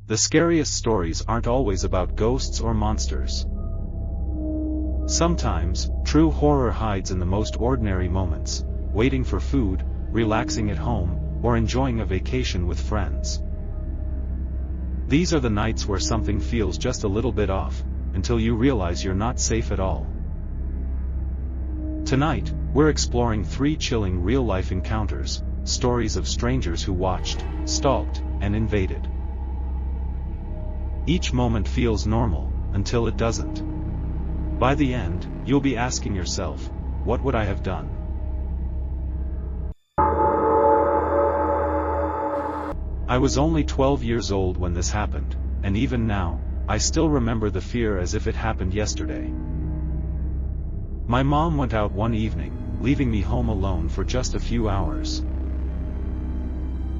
The scariest stories aren't always about ghosts or monsters. Sometimes, true horror hides in the most ordinary moments, waiting for food, relaxing at home, or enjoying a vacation with friends. These are the nights where something feels just a little bit off, until you realize you're not safe at all. Tonight, we're exploring 3 chilling real-life encounters, stories of strangers who watched, stalked, and invaded. Each moment feels normal, until it doesn't. By the end, you'll be asking yourself, what would I have done? I was only 12 years old when this happened, and even now, I still remember the fear as if it happened yesterday. My mom went out one evening, leaving me home alone for just a few hours.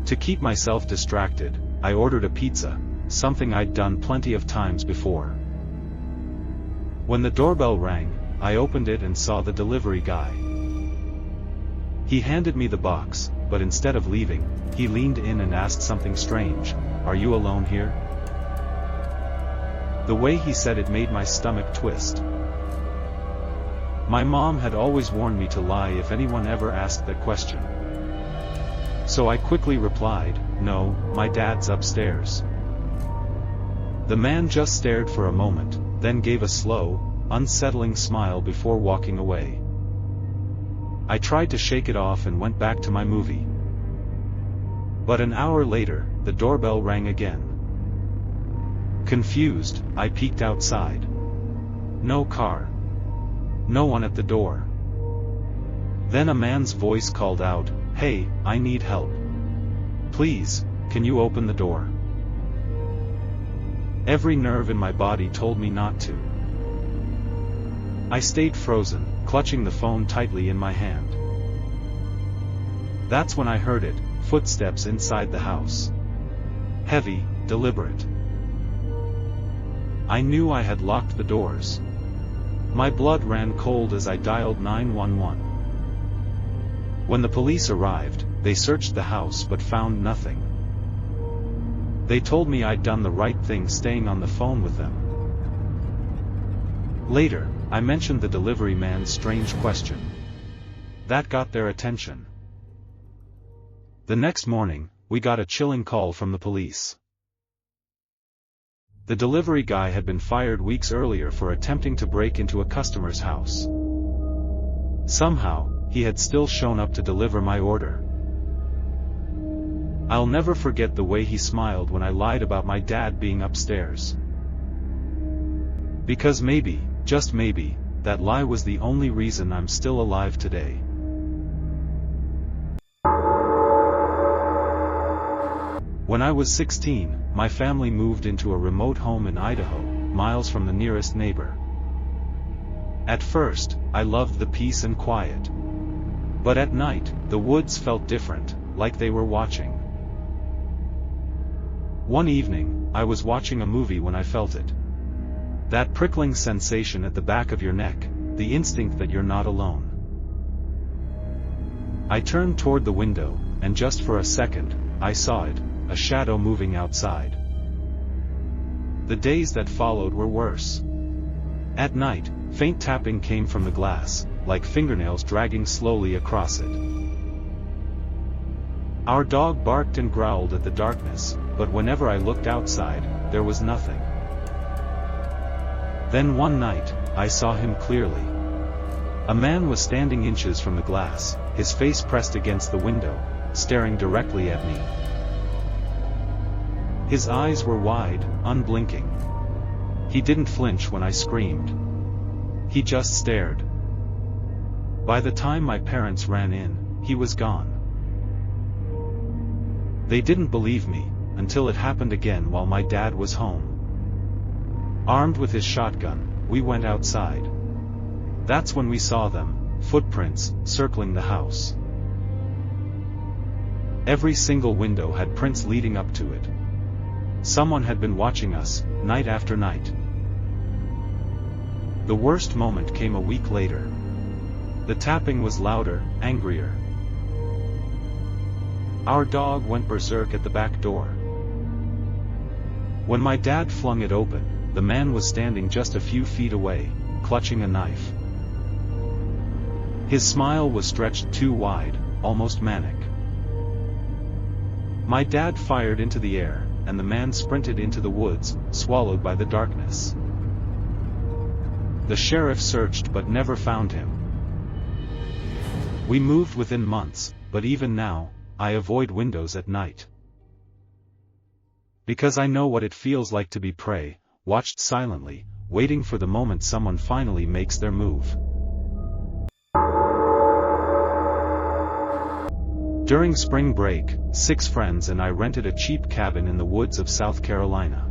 To keep myself distracted, I ordered a pizza, something I'd done plenty of times before. When the doorbell rang, I opened it and saw the delivery guy. He handed me the box, but instead of leaving, he leaned in and asked something strange, "Are you alone here?" The way he said it made my stomach twist. My mom had always warned me to lie if anyone ever asked that question. So I quickly replied, "No, my dad's upstairs." The man just stared for a moment, then gave a slow, unsettling smile before walking away. I tried to shake it off and went back to my movie. But an hour later, the doorbell rang again. Confused, I peeked outside. No car. No one at the door. Then a man's voice called out, "Hey, I need help. Please, can you open the door?" Every nerve in my body told me not to. I stayed frozen, clutching the phone tightly in my hand. That's when I heard it, footsteps inside the house. Heavy, deliberate. I knew I had locked the doors. My blood ran cold as I dialed 911. When the police arrived, they searched the house but found nothing. They told me I'd done the right thing staying on the phone with them. Later, I mentioned the delivery man's strange question. That got their attention. The next morning, we got a chilling call from the police. The delivery guy had been fired weeks earlier for attempting to break into a customer's house. Somehow, he had still shown up to deliver my order. I'll never forget the way he smiled when I lied about my dad being upstairs. Because maybe, just maybe, that lie was the only reason I'm still alive today. When I was 16, my family moved into a remote home in Idaho, miles from the nearest neighbor. At first, I loved the peace and quiet. But at night, the woods felt different, like they were watching. One evening, I was watching a movie when I felt it. That prickling sensation at the back of your neck, the instinct that you're not alone. I turned toward the window, and just for a second, I saw it, a shadow moving outside. The days that followed were worse. At night, faint tapping came from the glass, like fingernails dragging slowly across it. Our dog barked and growled at the darkness, but whenever I looked outside, there was nothing. Then one night, I saw him clearly. A man was standing inches from the glass, his face pressed against the window, staring directly at me. His eyes were wide, unblinking. He didn't flinch when I screamed. He just stared. By the time my parents ran in, he was gone. They didn't believe me, until it happened again while my dad was home. Armed with his shotgun, we went outside. That's when we saw them, footprints, circling the house. Every single window had prints leading up to it. Someone had been watching us, night after night. The worst moment came a week later. The tapping was louder, angrier. Our dog went berserk at the back door. When my dad flung it open, the man was standing just a few feet away, clutching a knife. His smile was stretched too wide, almost manic. My dad fired into the air, and the man sprinted into the woods, swallowed by the darkness. The sheriff searched but never found him. We moved within months, but even now, I avoid windows at night. Because I know what it feels like to be prey, watched silently, waiting for the moment someone finally makes their move. During spring break, 6 friends and I rented a cheap cabin in the woods of South Carolina.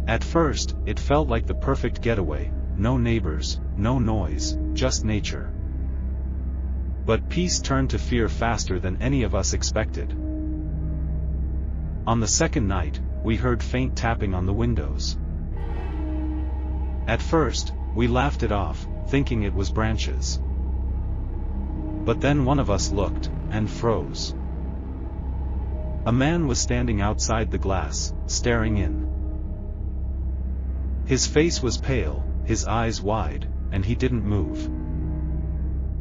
At first, it felt like the perfect getaway, no neighbors, no noise, just nature. But peace turned to fear faster than any of us expected. On the second night, we heard faint tapping on the windows. At first, we laughed it off, thinking it was branches. But then one of us looked, and froze. A man was standing outside the glass, staring in. His face was pale, his eyes wide, and he didn't move.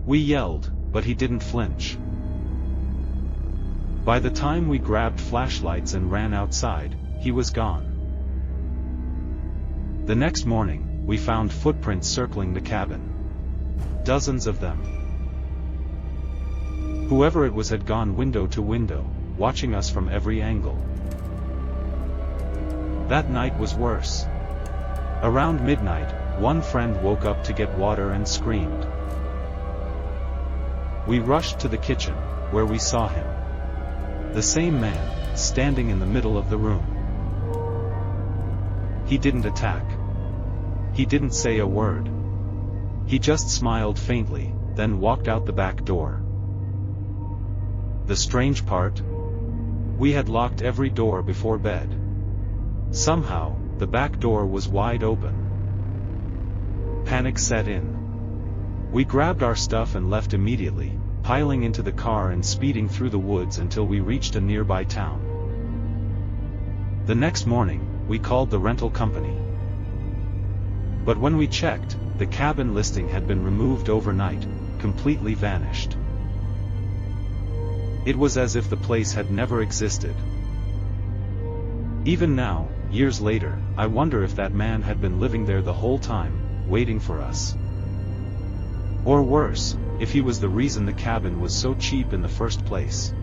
We yelled, but he didn't flinch. By the time we grabbed flashlights and ran outside, he was gone. The next morning, we found footprints circling the cabin. Dozens of them. Whoever it was had gone window to window, watching us from every angle. That night was worse. Around midnight, one friend woke up to get water and screamed. We rushed to the kitchen, where we saw him. The same man, standing in the middle of the room. He didn't attack. He didn't say a word. He just smiled faintly, then walked out the back door. The strange part? We had locked every door before bed. Somehow, the back door was wide open. Panic set in. We grabbed our stuff and left immediately, piling into the car and speeding through the woods until we reached a nearby town. The next morning, we called the rental company. But when we checked, the cabin listing had been removed overnight, completely vanished. It was as if the place had never existed. Even now, years later, I wonder if that man had been living there the whole time, waiting for us. Or worse, if he was the reason the cabin was so cheap in the first place.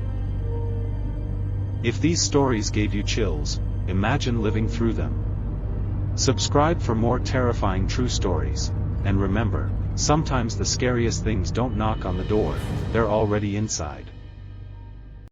If these stories gave you chills, imagine living through them. Subscribe for more terrifying true stories, and remember, sometimes the scariest things don't knock on the door, they're already inside.